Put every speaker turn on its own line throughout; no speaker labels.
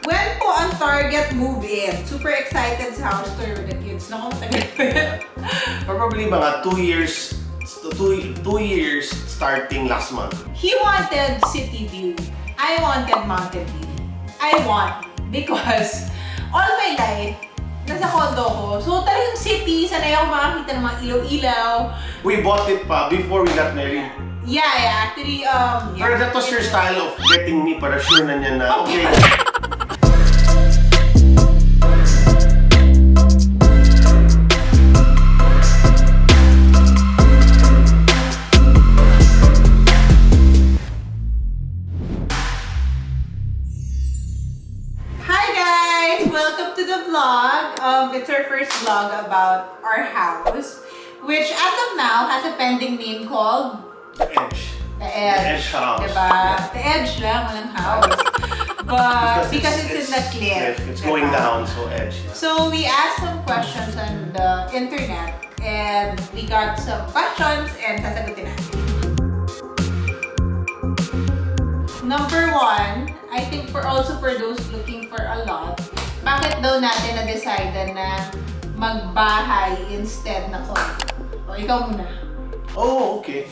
When po ang target move-in? Super excited sa house tour with the kids. Naku, matagal pa yan.
Probably mga 2 years, 2 years starting last month.
He wanted city view. I wanted mountain view. I want because all my life, nasa condo ko. So talagang city, sanay ako makakita ng mga ilaw-ilaw.
We bought it pa before we got married.
Yeah, actually,
Pero that was your style of getting me para sure na niya na, okay.
Hi guys! Welcome to the vlog. It's our first vlog about our house, which as of now has a pending name called
The Edge.
The Edge.
The Edge house.
Diba?
Yeah.
The Edge lang, walang house. But because it's in the cliff.
It's
diba?
going down, so Edge. Yeah.
So we asked some questions on the internet and we got some questions and sasagutin natin. Number one, I think for those looking for a lot, bakit daw natin na-decide na magbahay instead na condo? O, ikaw muna.
Oh, okay.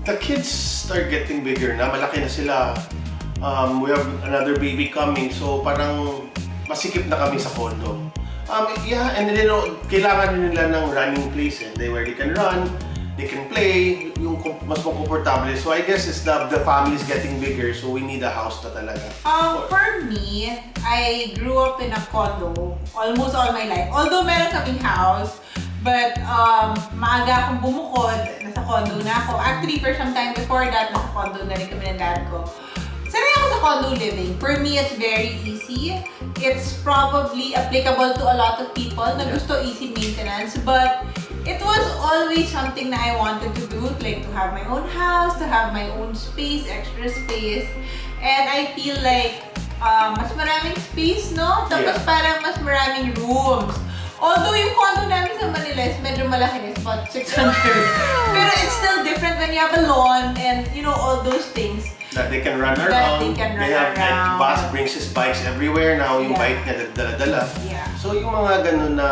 The kids start getting bigger na. Malaki na sila. We have another baby coming, so parang masikip na kami sa condo. Yeah, and then kailangan din nila ng running place where they can run, they can play, yung mas komportable. So I guess it's the family is getting bigger, so we need a house na talaga.
For me, I grew up in a condo almost all my life. Although meron kaming house, but maaga akong bumukod, nasa condo na ako. Actually, for some time before that, nasa condo na rin kami ng dad ko. Sanay ako sa condo living. For me, it's very easy. It's probably applicable to a lot of people na gusto easy maintenance. But it was always something that I wanted to do, like to have my own house, to have my own space, extra space. And I feel like mas maraming space, no? Tapos parang mas maraming rooms. Although yung condo namin sa Manila is medyo malaki, it's about 600. Pero it's still different when you have a lawn and you know all those things.
That they can run around.
That they can run
have
around.
Like, bus brings his bikes everywhere now. Yung
Yeah.
bike niya dala-dala.
Yeah.
So yung mga ganun na,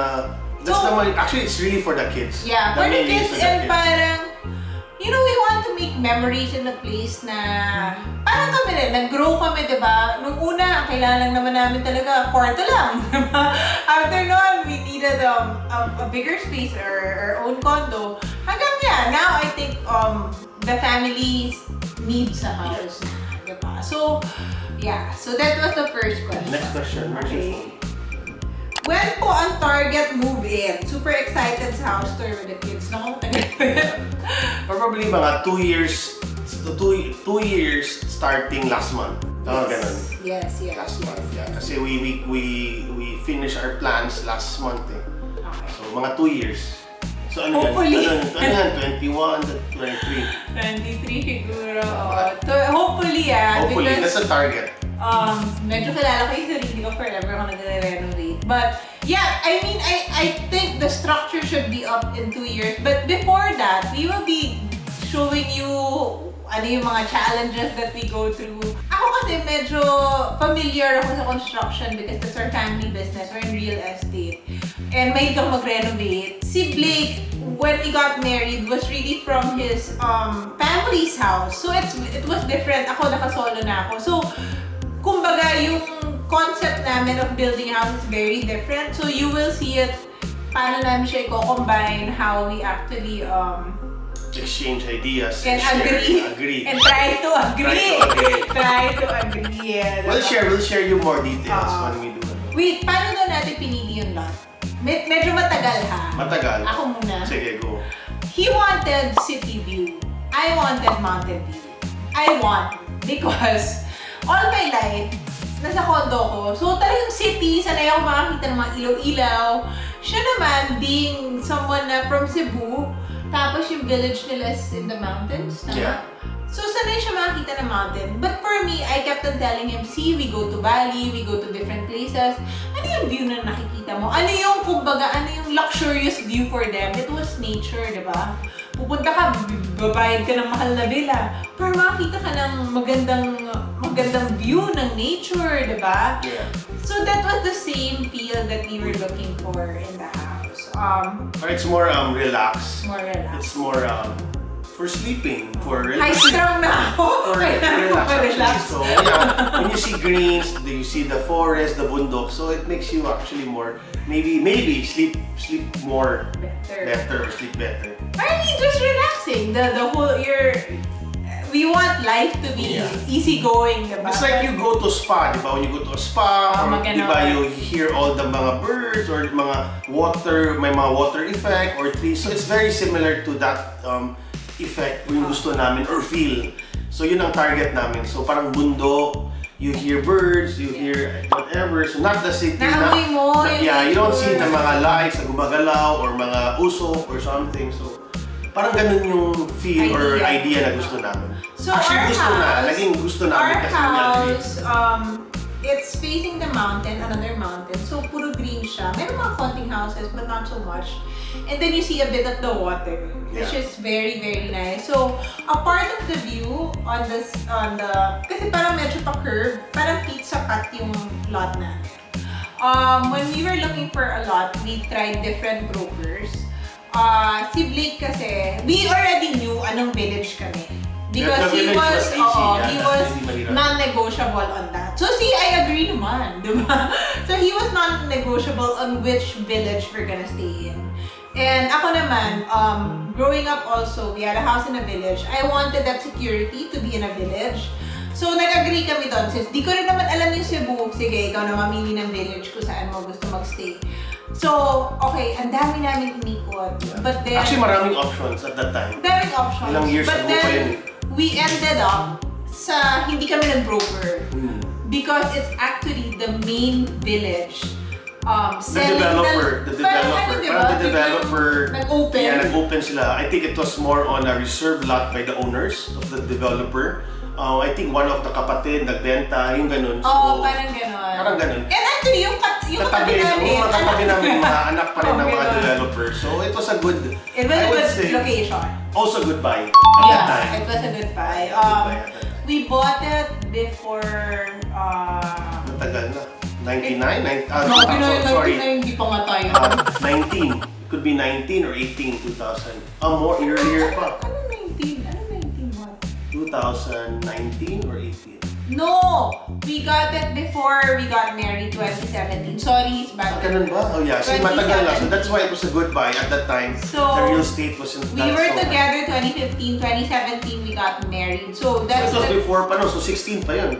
that's
So,
naman, actually it's really for the kids.
Yeah, for the
main
kids
is for the
and
kids.
parang, you know, we want to make memories in the place na parang kami rin, nag-grow kami, di ba? Nung una, kailangan lang naman namin talaga, kwarto lang, di ba? After nun, we needed a bigger space or our own condo. Hanggang yeah, now I think the family needs a house na, di ba? So, yeah, so that was the first question.
Next question.
Okay. When po ang target move-in? Super excited sa house tour with the kids. Naku, matagal pa yan.
Probably mga 2 years, 2 years starting last month. Ganun.
Yes.
Last month, yeah. Kasi we finished our plans last month eh.
Okay.
So mga 2 years. So ano
Hopefully.
yan? Ano yan? 21 to 23.
23 siguro. Hopefully,
Hopefully,
because
that's the target.
medyo kilala ko yung sarili ko forever ako nagre-renovate. But yeah, I mean, I think the structure should be up in 2 years. But before that, we will be showing you ano yung mga challenges that we go through. Ako kasi medyo familiar ako sa construction because that's our family business. We're in real estate. And mahilig ako mag-renovate. Si Blake, when we got married, was really from his family's house. So it was different. Ako, nakasolo na ako. So, kumbaga, yung concept namin of building a house is very different. So you will see it, paano namin siya i-combine, how we actually
Exchange ideas.
and
share,
agree. And try to agree. Try to agree.
We'll share you more details when we do it.
Wait, paano daw natin pinili yung lot? Medyo matagal ha.
Matagal.
Ako muna.
Sige, go.
He wanted city view. I wanted mountain view. I want because all my life, nasa condo ko. So talagang city, sanay ako makakita ng mga ilaw-ilaw. Siya naman, being someone na from Cebu, tapos yung village nila is in the mountains.
Yeah.
So sanay siya makakita ng mountain. But for me, I kept on telling him, see, we go to Bali, we go to different places. Ano yung view na nakikita mo? Ano yung, kumbaga, ano yung luxurious view for them? It was nature, di ba? pupunta ka, babayad ka ng mahal na villa, para makakita ka ng magandang view ng nature, di ba?
Yeah.
So that was the same feel that we were looking for in the house.
Or it's more relaxed.
More relaxed.
It's more for sleeping, for
High strung na ako.
for relax. So yeah, when you see greens, you see the forest, the bundok, so it makes you actually more maybe sleep more better or sleep better.
I mean, just relaxing. The whole we want life to be easygoing, diba?
It's like you go to spa, di ba? When you go to a spa, or di ba you hear all the mga birds or mga water, may mga water effect or trees. So it's very similar to that effect yung gusto namin or feel. So yun ang target namin. So parang bundok, you hear birds, you hear whatever. So not the city
Naamoy mo,
you don't see the mga lights na gumagalaw or mga usok or something. So parang ganun yung feel or idea na gusto namin.
So
actually naging gusto namin kasi
it's facing the mountain, another mountain. So puro green siya. Meron mga konting houses but not so much. And then you see a bit of the water, which is very, very nice. So a part of the view on the kasi parang medyo pa-curve, parang pizza cut yung lot natin. When we were looking for a lot, we tried different brokers. Si Blake kasi, we already knew anong village kami. Because he was non-negotiable on that. So see, I agree naman, diba? So he was non-negotiable on which village we're gonna stay in. And ako naman, growing up also, we had a house in a village. I wanted that security to be in a village. So nag-agree kami doon. Since di ko rin naman alam yung Cebu, sige, ikaw na mamili ng village kung saan mo gusto magstay. So, okay, ang dami namin inikot. But then,
actually, maraming options at that time.
Daming options.
Ilang years
but
ago pa yun
then, we ended up sa hindi kami nag-broker. Because it's actually the main village.
The developer,
nag-open.
Yeah, nag-open sila. I think it was more on a reserve lot by the owners of the developer. I think one of the kapatid nagbenta, yung ganun. So,
parang ganun.
Parang ganun.
And actually, yung katabi namin,
mga anak pa rin ng mga developers. So it was a good,
it was a good location.
Also good buy at that time.
It was a good buy. We bought it before,
matagal na. 99?
Sorry. Hindi pa nga tayo.
19. Could be 19 or 18, 2000. More earlier pa.
Ano 19? Ano 19 what?
2019 or 18?
No! We got it before we got married, 2017. Sorry, it's bad.
Ganun ba? Oh yeah, see, matagal na. So that's why it was a good buy at that time.
So,
the real estate wasn't
we were together 2015, 2017 we got married. So that's
so it was before pa no? So 16 pa yun?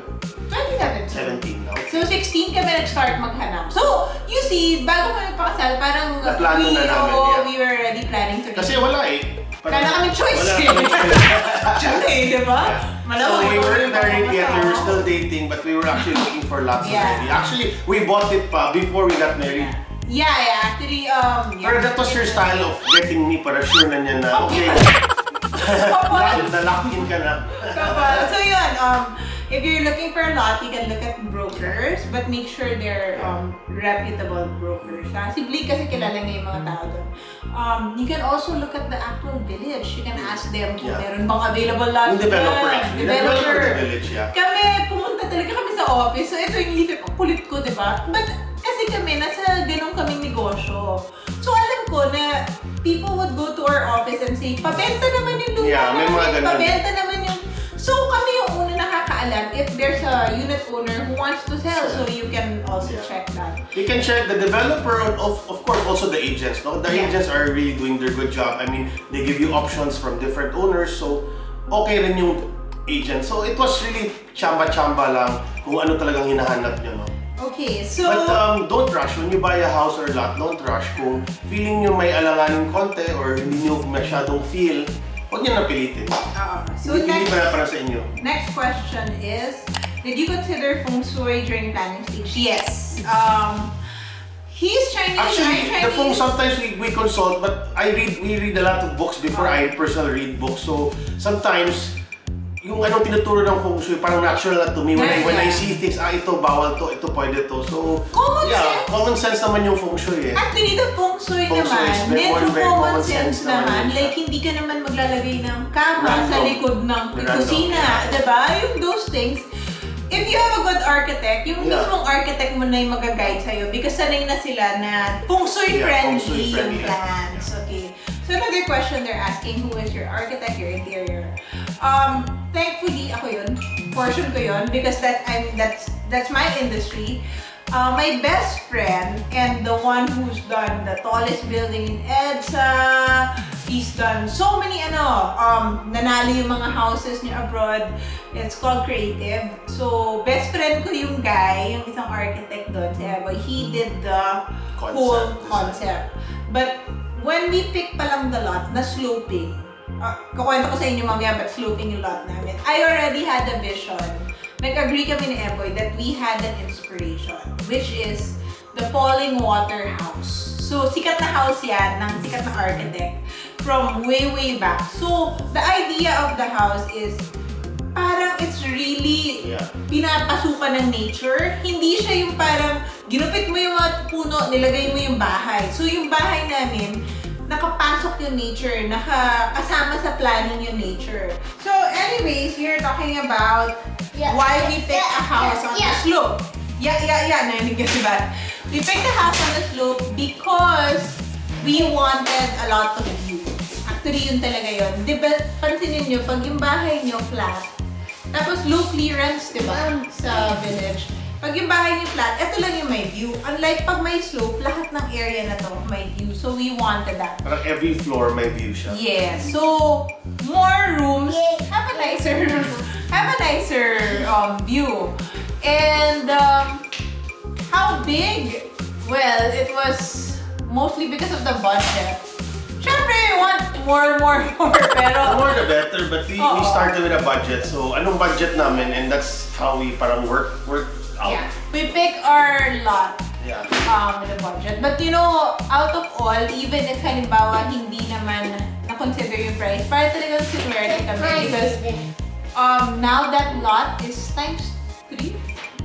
2017.
17 na. Okay.
So 16 kami nag-start maghanap. So, you see, bago kami pakasal, parang we were already planning to
kasi wala eh.
Wala kami choice eh. Di ba?
So we weren't married yet, we were still dating, but we were actually looking for lots already. Actually, we bought it pa before we got married.
Yeah, actually,
Pero that was your style of getting me para sure na niya na, okay, na-lock in ka na.
So yun, if you're looking for a lot, you can look at brokers, but make sure they're reputable brokers. Si Blake kasi kilala niya yung mga tao doon. You can also look at the actual village. You can ask them kung meron bang available lot.
Yung developer actually. Developer the village,
Kami, pumunta talaga kami sa office. So ito yung isip, ang kulit ko, diba? But kasi kami, nasa ganun kaming negosyo. So alam ko na people would go to our office and say, pabenta naman yung lupa namin, pabenta naman yung... So kami yung una nakakaalam if there's a unit owner who wants to sell. So you can also check that.
You can check the developer, of course also the agents. No? The agents are really doing their good job. I mean, they give you options from different owners. So okay rin yung agent. So it was really chamba-chamba lang kung ano talagang hinahanap nyo. No?
Okay, so...
But don't rush. When you buy a house or lot, don't rush. Kung feeling nyo may alanganin konti or hindi nyo masyadong feel, huwag nyo napilitin.
So
hindi ba na para sa inyo?
Next question is, did you consider feng shui during planning stage? Yes. He's Chinese.
Actually,
I'm Chinese.
the feng sometimes we consult, but we read a lot of books before I personally read books. So sometimes yung anong tinuturo ng feng shui, parang natural na to me. When I see things, ito bawal to, ito pwede to. So, common sense naman yung feng shui eh.
Actually, the feng shui naman, medyo common sense naman. Like, hindi ka naman maglalagay ng kama sa likod ng kusina. Diba? Yung those things. If you have a good architect, yung mismong architect mo na yung mag-guide sa'yo because sanay na sila na feng shui friendly yung plans. Okay. So another question they're asking, who is your architect, your interior? Thankfully, ako yun. Portion ko yun because that's my industry. My best friend and the one who's done the tallest building in EDSA, he's done so many nanalo yung mga houses niya abroad. It's called Creative. So, best friend ko yung guy, yung isang architect doon, si Eboy. He did the whole concept. But when we pick pa lang the lot na sloping, kukwento ko sa inyo mamaya ba't sloping yung lot namin. I already had a vision. Nag-agree kami ni Eboy that we had an inspiration, which is the falling water house. So, sikat na house yan ng sikat na architect from way back. So, the idea of the house is parang it's really pinapasukan ng nature. Hindi siya yung parang ginupit mo yung mga puno, nilagay mo yung bahay. So, yung bahay namin, nakapasok yung nature, nakasama sa planning yung nature. So, anyways, we're talking about why we picked a house on the slope. Narinig ka diba? We picked a house on the slope because we wanted a lot of view. Actually, yun talaga yun. Diba, pansinin nyo, pag yung bahay nyo flat, tapos low clearance, diba, sa village. Pag yung bahay niyo flat, ito lang yung may view. Unlike pag may slope, lahat ng area na to may view. So, we wanted that.
Parang every floor may view siya.
Yeah. So, more rooms, have a nicer view. And, how big? Well, it was mostly because of the budget. Syempre, we want more, pero...
The more the better, but we started with a budget. So, anong budget namin? And that's how we parang work out.
Yeah. We pick our lot with a budget. But you know, out of all, even if halimbawa hindi naman na-consider yung price, para talagang sinwerte kami. Because now that lot is times 3.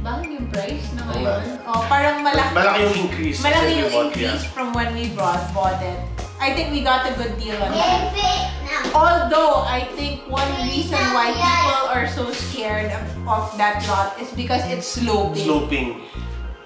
Bakit yung price na ngayon? Parang
malaki yung increase.
Malaki yung increase from when we bought it. I think we got a good deal on that. Although, I think one reason why people are so scared of that lot is because it's sloping.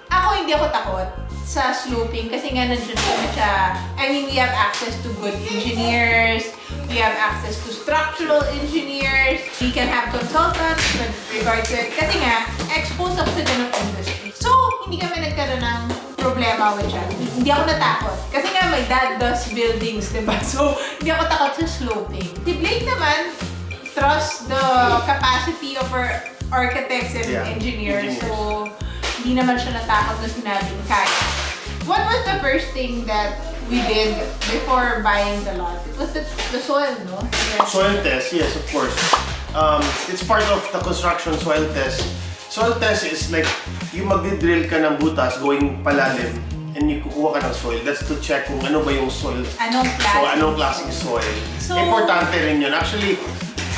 Ako, hindi ako takot sa sloping kasi nga nandun kami siya. I mean, we have access to good engineers. We have access to structural engineers. We can have consultants with regard to it. Kasi nga, exposed ako sa ganung industry. So, hindi kami nagkaroon ng problema with siya. Hindi ako natakot. Kasi nga, my dad does buildings, diba? So, hindi ako takot sa sloping. Si Blake naman, trust the capacity of our architects and engineers. So, hindi naman siya natakot na sinabing kaya. What was the first thing that we did before buying the lot? It was the soil, no?
Soil test, yes, of course. It's part of the construction soil test. Soil test is like, yung magdi-drill ka ng butas going palalim and you kukuha ka ng soil. That's to check kung ano ba yung soil. Anong klaseng soil. So, importante rin yun. Actually,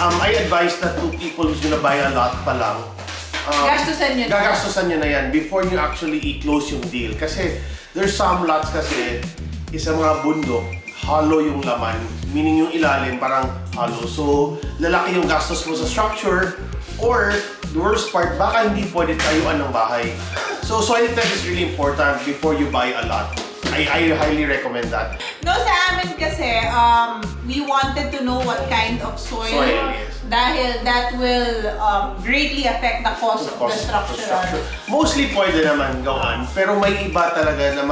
I advise that to people who's gonna buy a lot pa lang. Gagastusan nyo na yan before you actually i-close yung deal. Kasi there's some lots kasi isa mga bundok, hollow yung laman. Meaning yung ilalim parang hollow. So, lalaki yung gastos mo sa structure or the worst part, baka hindi pwede tayuan ng bahay. So, soil test is really important before you buy a lot. I highly recommend that.
No, sa amin kasi, we wanted to know what kind of soil dahil that will greatly affect the cost of the structure.
Mostly pwede naman gawin, pero may iba talaga na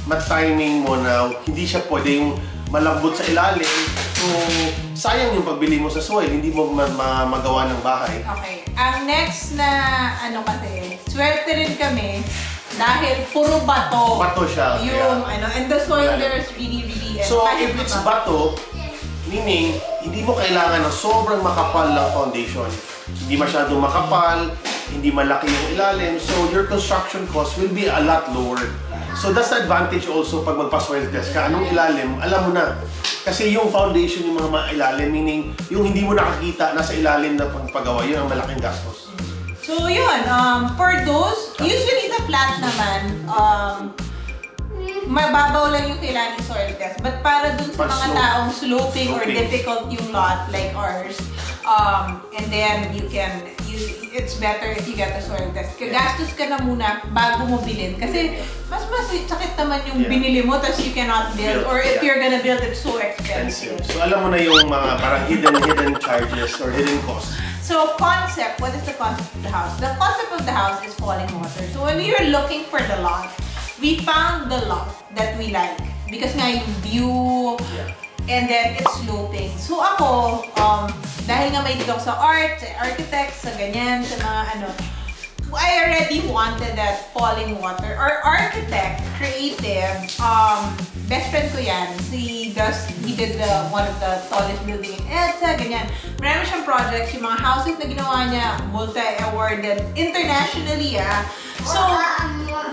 ma-timing mo na hindi siya pwede yung malambot sa ilalim. So, sayang yung pagbili mo sa soil, hindi mo magawa ng bahay.
Okay. Ang next na kasi, swerte rin kami dahil puro bato.
Bato siya.
Yung and the soil there is really
so, if it's bato, meaning, hindi mo kailangan ng sobrang makapal ng foundation. Hindi masyadong makapal, hindi malaki yung ilalim, so your construction cost will be a lot lower. So that's the advantage also pag magpa-soil test ka. Anong ilalim, alam mo na. Kasi yung foundation, yung mga mailalim, meaning yung hindi mo nakakita, nasa ilalim na pagpagawa, yun ang malaking gastos.
So yun, for those, usually sa flat naman, mababaw lang yung kailangan ng soil test. But para dun sa mga taong sloping or difficult yung lot like ours, and then it's better if you get a soil test. Gastos ka na muna bago mo bilhin. Kasi mas sakit naman yung binili mo tapos you cannot build. Or if you're gonna build, it's so expensive.
So alam mo na yung mga parang hidden charges or hidden costs.
So concept, what is the concept of the house? The concept of the house is falling water. So when we were looking for the lot, we found the lot that we like. Because nga yung view, and then it's sloping. So ako, dahil nga may ako sa art, sa architect, sa ganyan, sa mga ano, I already wanted that falling water. Our architect, creative, best friend ko yan. He did one of the tallest building in EDSA, ganyan. Marami siyang projects, yung mga houses na ginawa niya, multi-awarded internationally, So,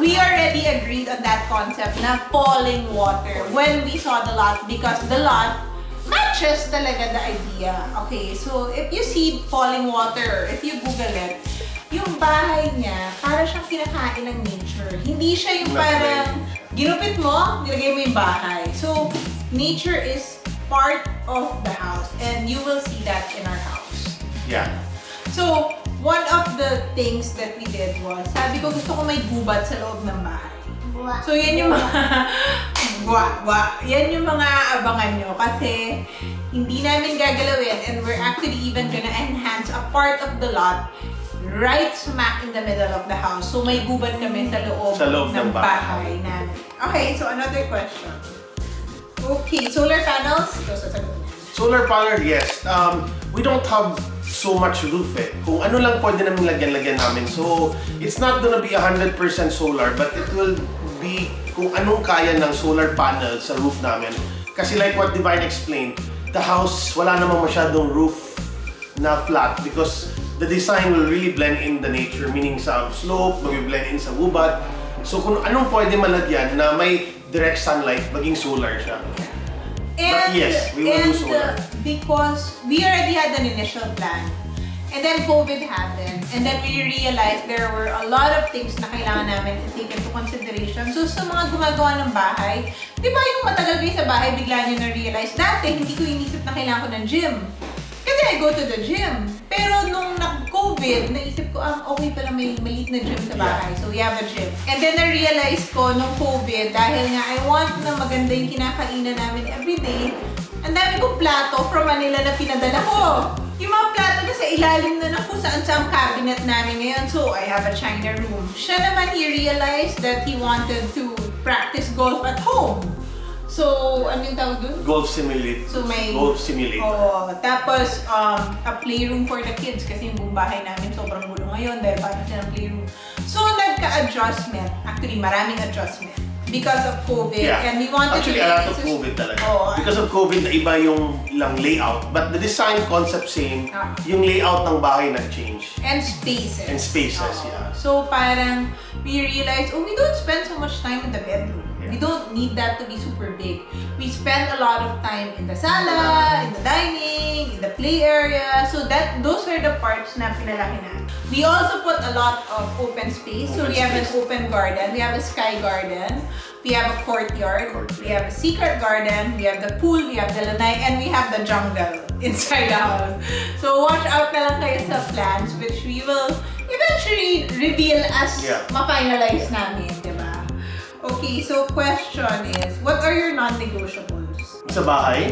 we already agreed on that concept na falling water when we saw the lot because the lot matches talaga the idea. Okay, so if you see falling water, if you Google it, yung bahay niya, para siyang kinakain ng nature. Hindi siya yung parang ginupit mo, nilagay mo yung bahay. So, nature is part of the house and you will see that in our house.
Yeah.
So, one of the things that we did was, sabi ko gusto ko may gubat sa loob ng bahay. So, yan yung mga yan yung mga abangan nyo kasi hindi namin gagalawin and we're actually even gonna enhance a part of the lot right smack in the middle of the house. So, may gubat kami sa loob ng bahay namin. Okay, so another question. Okay, solar panels.
Solar panel, yes. We don't have so much roof Kung ano lang pwede namin lagyan namin. So, it's not gonna be 100% solar, but it will be kung anong kaya ng solar panel sa roof namin. Kasi like what Divine explained, the house, wala namang masyadong roof na flat because the design will really blend in the nature, meaning sa slope, mag-blend in sa gubat. So, kung anong pwede malagyan na may direct sunlight, maging solar siya. But yes, we will do solar.
Because we already had an initial plan. And then COVID happened. And then we realized there were a lot of things na kailangan namin to take into consideration. So sa mga gumagawa ng bahay, di ba yung matagal kayo sa bahay, bigla nyo na-realize, dati hindi ko inisip na kailangan ko ng gym. Kasi I go to the gym. Pero nung nag-COVID, naisip ko, okay pala may maliit na gym sa bahay. So we have a gym. And then na-realize ko nung COVID, dahil nga I want na maganda yung kinakainan namin everyday, ang dami kong plato from Manila na pinadala ko. Yung mga plato na sa ilalim na kung saan sa cabinet namin ngayon. So I have a China room. Siya naman, he realized that he wanted to practice golf at home. So, ano yung tawag dun?
Golf simulator.
So, may
golf simulator.
Tapos, a playroom for the kids kasi yung buong bahay namin sobrang gulo ngayon dahil parang silang playroom. So, nagka-adjustment. Actually, maraming adjustment because of COVID. And we wanted
actually, a lot of COVID talaga. Because of COVID, naiba yung lang layout. But the design concept same, yung layout ng bahay nag-change.
And spaces.
And spaces,
So, parang we realized, we don't spend so much time in the bedroom. We don't need that to be super big. We spend a lot of time in the sala, in the dining, in the play area. So those are the parts na pinalaki na. We also put a lot of open space. So we have an open garden. We have a sky garden. We have a courtyard. We have a secret garden. We have the pool. We have the lanai. And we have the jungle inside the house. So watch out na lang kayo sa plans which we will eventually reveal as ma-finalize namin, diba? Okay, so question is, what are your non-negotiables?
Sa bahay?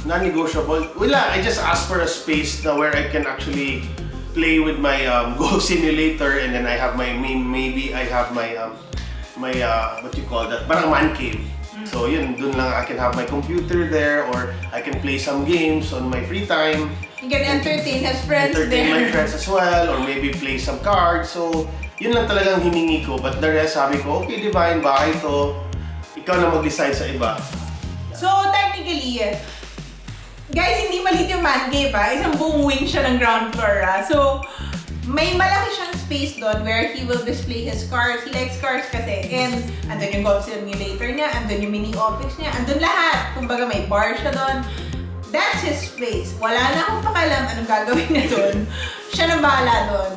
Non-negotiable? Wala, I just ask for a space na where I can actually play with my golf simulator and then I have my, maybe I have my, what you call that, parang man cave. So yun, dun lang I can have my computer there or I can play some games on my free time.
You can entertain his friends
entertain
there.
My friends as well or maybe play some cards. So, yun lang talagang hiningi ko. But the rest, sabi ko, okay, Divine, bahay to. Ikaw na mag-decide sa iba.
So, technically, guys, hindi maliit yung man cave, Isang buong wing siya ng ground floor, So, may malaki siyang space doon where he will display his cars. He likes cars kasi. And andun yung golf simulator niya, andun yung mini office niya, andun lahat. Kumbaga may bar siya doon. That's his space. Wala na akong pakialam anong gagawin niya doon. Siya nang bahala doon.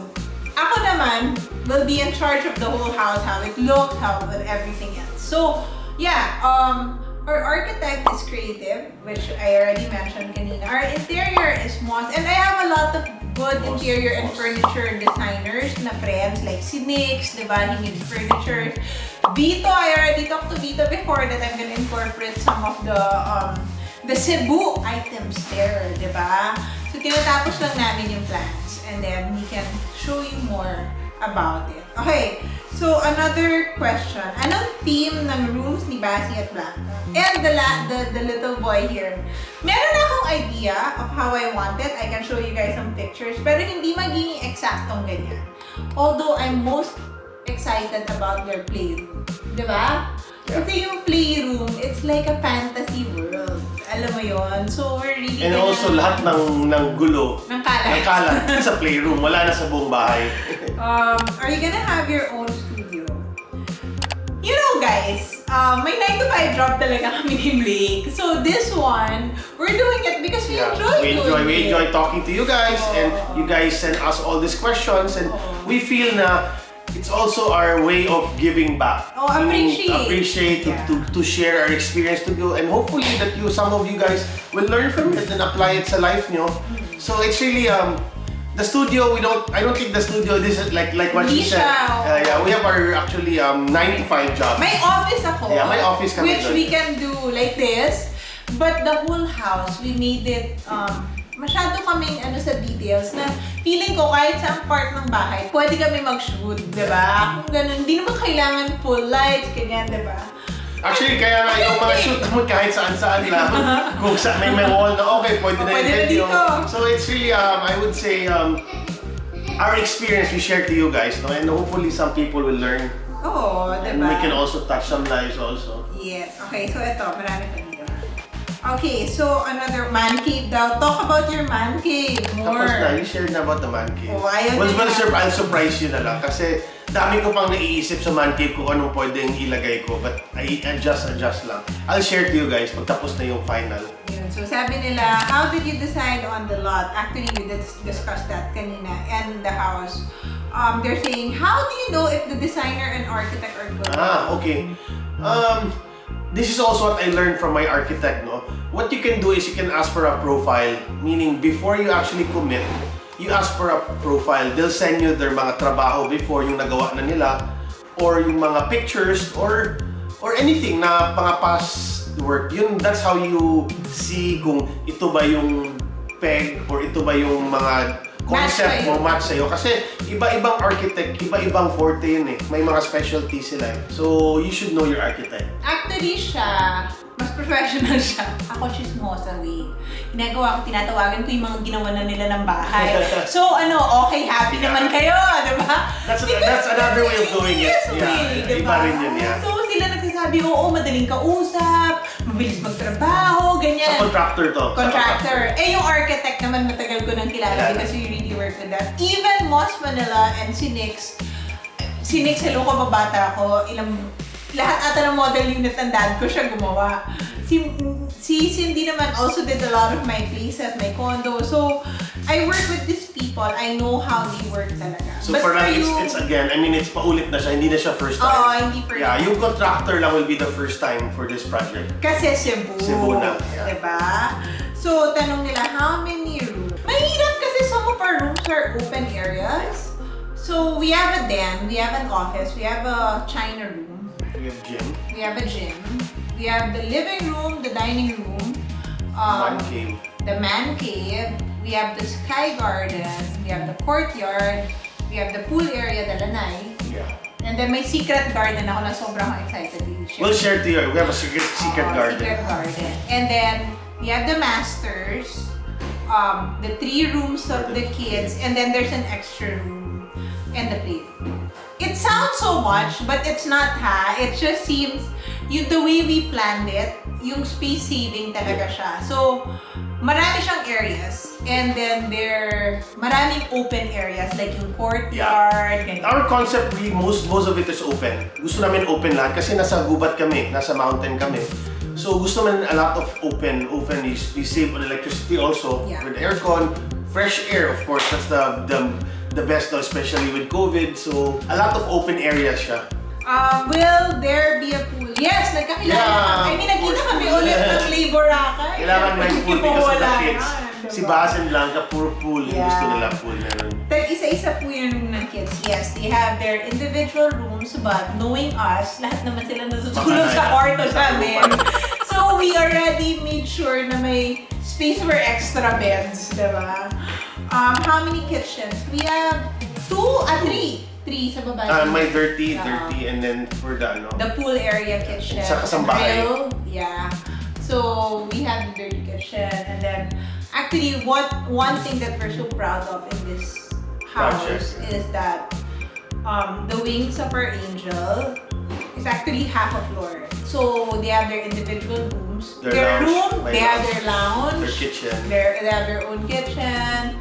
Ako naman will be in charge of the whole house, how it looks, how and everything else. So, yeah, our architect is creative, which I already mentioned kanina. Our interior is Moss, and I have a lot of good interior and furniture designers na friends, like si Nix, diba? He needs furniture. Vito, I already talked to Vito before that I'm gonna incorporate some of the Cebu items there, diba? So, tinatapos lang namin yung plans, and then we can show you more about it. Okay, so another question. Anong theme ng rooms ni Basi at Blanca? And the little boy here. Meron akong idea of how I want it. I can show you guys some pictures. Pero hindi magiging eksaktong ganyan. Although I'm most excited about their playroom. Diba?
Yeah.
Kasi yung playroom, it's like a fantasy world. Alam mo yon. So we're really
And also lahat ng gulo,
ng kalat.
ng kalat sa playroom, wala na sa buong bahay.
Are you gonna have your own studio? You know guys, may 9 to 5 job talaga kami ni Blake. So this one, we're doing it because we
We enjoy talking to you guys, and you guys send us all these questions, and we feel na it's also our way of giving back.
Oh, appreciate.
To share our experience to you, and hopefully that some of you guys will learn from it and apply it sa life nyo. So it's really the studio. I don't think the studio. This is like what she said. Yeah, we have our actually 9 to 5 job.
May office ako.
Yeah, may office kami
which
doon.
we can do like this, but the whole house we made it. Masyado kaming sa details na feeling ko kahit saan part ng bahay, pwede kami mag-shoot, di ba? Kung ganun, hindi naman kailangan full lights, ganyan, di ba?
Actually, kaya nga yung mga shoot naman kahit saan-saan lang. Kung saan may wall na okay, pwede na yung video. So it's really, I would say, our experience we share to you guys, no? And hopefully some people will learn.
Oo, di
And
ba?
we can also touch some lives also.
Yes. Okay, so ito, marami pa dito. Okay, so another man cave daw. Talk about your man cave more.
Tapos na, you shared na about the man cave.
Oh, ayaw na.
I'll surprise you na lang kasi dami ko pang naiisip sa man cave kung anong pwedeng ilagay ko, but I adjust lang. I'll share to you guys pag tapos na yung final.
Yun. So sabi nila, how did you decide on the lot? Actually, we discussed that kanina and the house. They're saying, how do you know if the designer and architect are good?
Okay. This is also what I learned from my architect, no? What you can do is you can ask for a profile, meaning before you actually commit, you ask for a profile. They'll send you their mga trabaho before yung nagawa na nila, or yung mga pictures, or anything na mga past work. That's how you see kung ito ba yung peg or ito ba yung mga concept mo match sa'yo. Kasi iba-ibang architect, iba-ibang forte yun eh. May mga specialty sila eh. So, you should know your architect.
Actually siya, mas professional siya. Ako chismosa way. Tinatawagan ko yung mga ginawa na nila ng bahay. So, okay, happy naman kayo, di ba?
That's another way of doing it. Yeah, iba rin yun, yeah.
So, sila nagsasabi, oo, madaling kausap, mabilis magtrabaho, ganyan.
Sa contractor to.
Contractor. Yung architect naman matagal ko nang kilala because we really work with that. Even Moss Manila and si Nix, hello ko, babata ako, lahat ata ng model unit ng dad ko siya gumawa. Si Cindy naman also did a lot of my places, my condo. So, I work with these people. I know how they work talaga.
So for now, it's again, it's paulit na siya, hindi na siya first time.
Oo, hindi first time.
Yung contractor lang will be the first time for this project.
Kasi Cebu
na. Yeah.
Diba? So, tanong nila, how many rooms? Mahirap kasi some of our rooms are open areas. So, we have a den, we have an office, we have a China room.
We have gym.
We have a gym. We have the living room, the dining room.
Man cave.
The man cave. We have the sky garden. We have the courtyard. We have the pool area, the lanay.
Yeah.
And then may secret garden ako na sobrang excited.
We'll share to you. We have a secret garden.
Secret garden. And then we have the masters. The 3 rooms of the kids. And then there's an extra room. And the playroom. It sounds so much, but it's not It just seems, the way we planned it, yung space saving talaga siya. So, marami siyang areas. And then maraming open areas like yung courtyard, ganyan.
Our concept, most of it is open. Gusto namin open lahat kasi nasa gubat kami, nasa mountain kami. So gusto naman a lot of open. We save on electricity also with aircon, fresh air of course. That's the best, especially with COVID. So a lot of open areas siya.
Will there be a pool? Yes, nagkakilala. I mean, nagkita kami ulit ng labor raka.
Kailangan may pool because of the kids. Si Bas and Blanca, puro pool. Gusto nila pool meron.
Isa-isa po yung room ng kids. Yes, they have their individual rooms, but knowing us, lahat naman sila natutulog sa kwarto namin. So, we already made sure na may space for extra beds, diba? How many kitchens? We have 2 at 3. 3 sa baba.
May dirty, and then for the
pool area kitchen.
Sa kasambahay.
Grill, yeah. So we have the dirty kitchen, and then actually one thing that we're so proud of in this house is that the wings of our angel is actually half a floor. So they have their individual rooms. Their room, they have their lounge.
Their kitchen.
They have their own kitchen.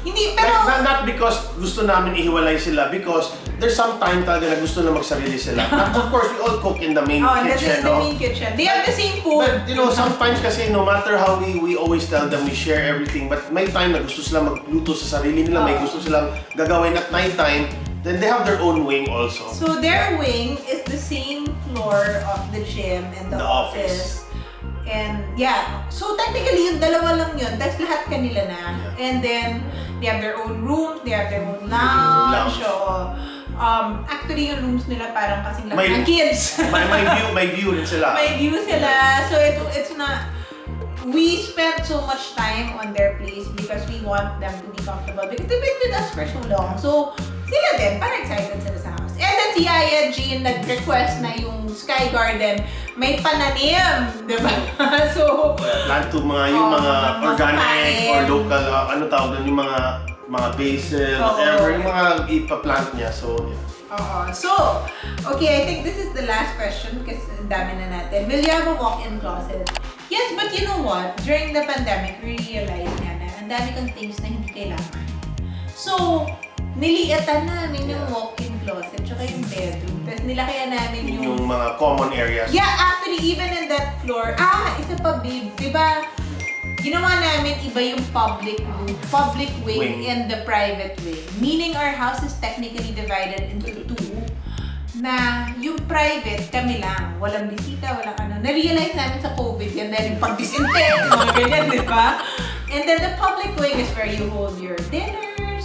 Hindi, pero...
Not because gusto namin ihiwalay sila, because there's some time talaga na gusto na magsarili sila. Of course, we all cook in the main kitchen.
The main kitchen. They have the same food.
But sometimes kasi no matter how we always tell them we share everything, but may time na gusto sila magluto sa sarili nila, may gusto silang gagawin at night time, then they have their own wing also.
So their wing is the same floor of the gym and the office. And yeah, so technically yung dalawa lang yun, that's lahat kanila na. And then they have their own rooms, they have their own lounge. So, actually yung rooms nila parang kasing lang ng kids.
may view rin sila.
May view sila. So it's not, we spent so much time on their place because we want them to be comfortable because they've been with us for so long. So sila din, parang excited sila sa house. And then si Aya Jean nag-request na yung Sky Garden may pananim, di ba? So,
plant to yung mga organic or local, ano tawag doon, yung mga basil, whatever, yung mga ipaplant niya. So,
So, okay, I think this is the last question kasi ang dami na natin. Will you have a walk-in closet? Yes, but you know what? During the pandemic, we realized na ang dami kang things na hindi kailangan. So, niliatan namin yung walk-in closet tsaka yung bedroom. Tapos nilakaya namin
yung mga common areas.
Yeah, actually, even in that floor, isa pa, babe. Diba, ginawa namin iba yung public wing and the private wing. Meaning our house is technically divided into 2. Na yung private, kami lang. Walang bisita, walang ano. Na-realize namin sa COVID yan dahil yung pag-disinfect, mga ganyan, diba? And then the public wing is where you hold your dinner.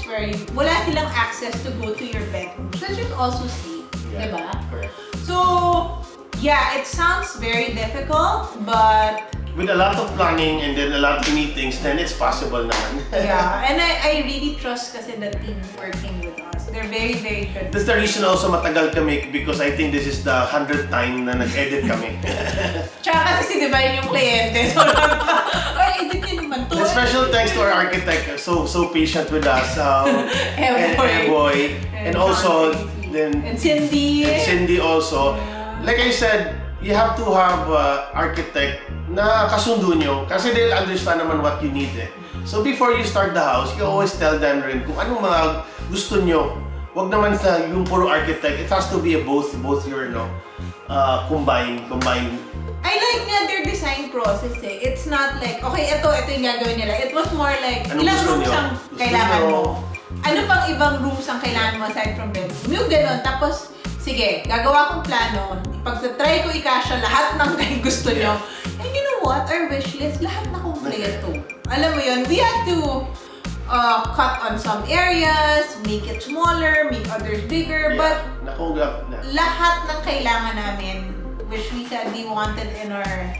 Where wala silang access to go to your bedroom. So you also see, diba?
Correct.
So, yeah, it sounds very difficult, but...
With a lot of planning and then a lot of meetings, then it's possible naman.
Yeah, and I really trust kasi the team working with us. They're very, very good.
That's the reason also matagal kami because I think this is the 100th time na nag-edit kami.
Tsaka kasi diba yun yung kliyente. So, edit yun naman to.
And special thanks to our architect, so patient with us. And Boy. And also,
and Cindy
also. Like I said, you have to have architect na kasundo nyo kasi they'll understand naman what you need eh. So before you start the house, you always tell them rin kung anong mga gusto nyo. Wag naman sa yung puro architect. It has to be a both your combined.
I like nga their design process eh. It's not like, okay, ito yung gagawin nila. It was more like, ilang rooms ang kailangan mo? Ano pang ibang rooms ang kailangan mo aside from bedroom? Yung gano'n. Tapos, sige, gagawa kong plano. Pag-try ko ikasya lahat ng gusto nyo. And you know what? Our wish list, lahat na kompleto. Alam mo yun, we had to cut on some areas, make it smaller, make others bigger, but lahat ng kailangan namin, which we said we wanted in our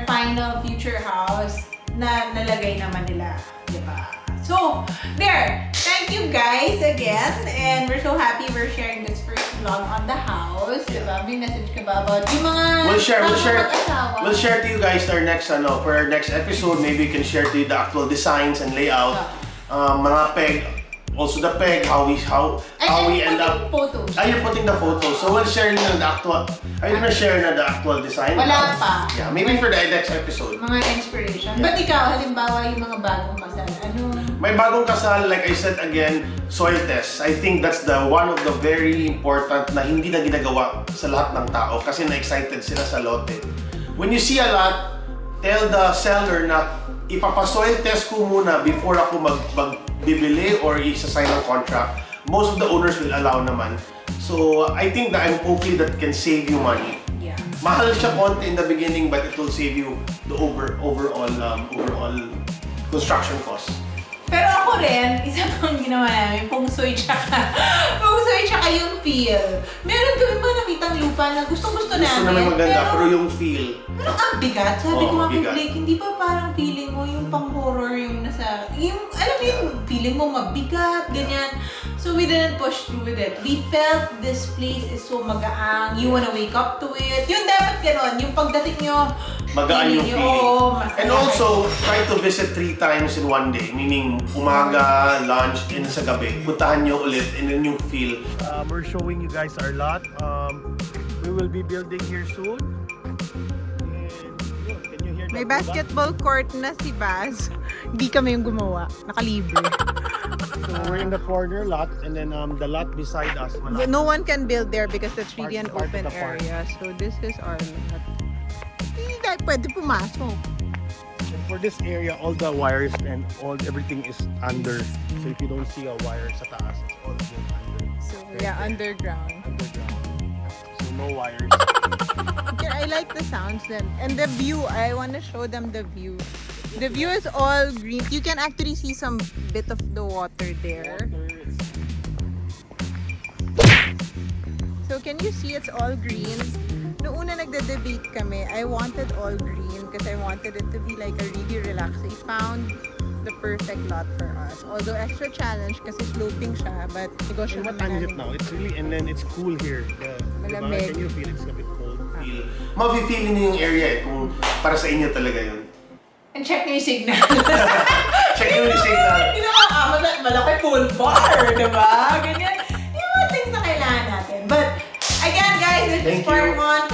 final future house, na nalagay naman nila, diba? So, there! Thank you guys again, and we're so happy we're sharing this first vlog on the house. Diba? May message ka ba about yung mga
We'll share to you guys for our next episode. Maybe we can share to you the actual designs and layout. Mga peg, also the peg, how we end up.
Photos.
You're putting the photos. So we'll share na the actual. Are you gonna share na the actual design?
Wala pa.
Yeah, maybe for the next episode.
Mga inspiration. But ikaw, halimbawa yung mga bagong kasal, ano?
May bagong kasal, like I said again, soil test. I think that's the one of the very important na hindi na ginagawa sa lahat ng tao kasi na-excited sila sa lote. When you see a lot, tell the seller na ipapa-soil test ko muna before ako magbibili or isa-sign ng contract. Most of the owners will allow naman. So I think that hopefully that can save you money.
Yeah.
Mahal siya konti in the beginning but it will save you the overall construction cost.
Pero ako rin, isa pang ginawa namin, feng shui tsaka yung feel. Meron kami ba nakitang lupa na gustong-gusto namin.
Gusto namin maganda, pero yung feel.
Pero ang bigat. Sabi ko nga kay
mabigat.
Blake, hindi ba parang feeling mo yung pang-horror yung nasa... Yung, alam mo yung feeling mo mabigat, ganyan. So we didn't push through with it. We felt this place is so magaang. You wanna wake up to it. Yung dapat ganon. Yung pagdating nyo,
Magaan yung feeling.
masaya.
And also, try to visit 3 times in one day. Meaning, umaga, lunch, and sa gabi. Puntahan nyo ulit and then yung feel. We're showing you guys our lot. We will be building here soon. And yun, can you hear
May
that?
basketball court na si Baz. Hindi kami yung gumawa. Nakalibre.
So we're in the corner lot and then the lot beside us. Wala.
No one can build there because it's really an
Part of
open
the park.
area. So this is our lot. Hindi tayo pwede pumasok.
And for this area, all the wires and everything is under. So if you don't see a wire sa taas, it's all under.
So yeah, underground.
Underground. So no wires.
Okay, I like the sounds then. And the view, I want to show them the view. The view is all green. You can actually see some bit of the water there. So can you see it's all green? Noong una nagde-debate kami, I wanted all green because I wanted it to be like a really relaxed. I found the perfect lot for us. Although extra challenge kasi sloping siya, but
And what time is it now? It's really, and then it's cool here.
Malamig.
Can you feel it's a bit cold? Mafe-feel niyo yung area eh, kung para sa inyo talaga yun.
And check nyo yung signal.
Check nyo yung signal.
Malaki full bar, diba? Ganyan. Yung mga things na kailangan natin. But, again guys, this is
Thank
part
you.
1.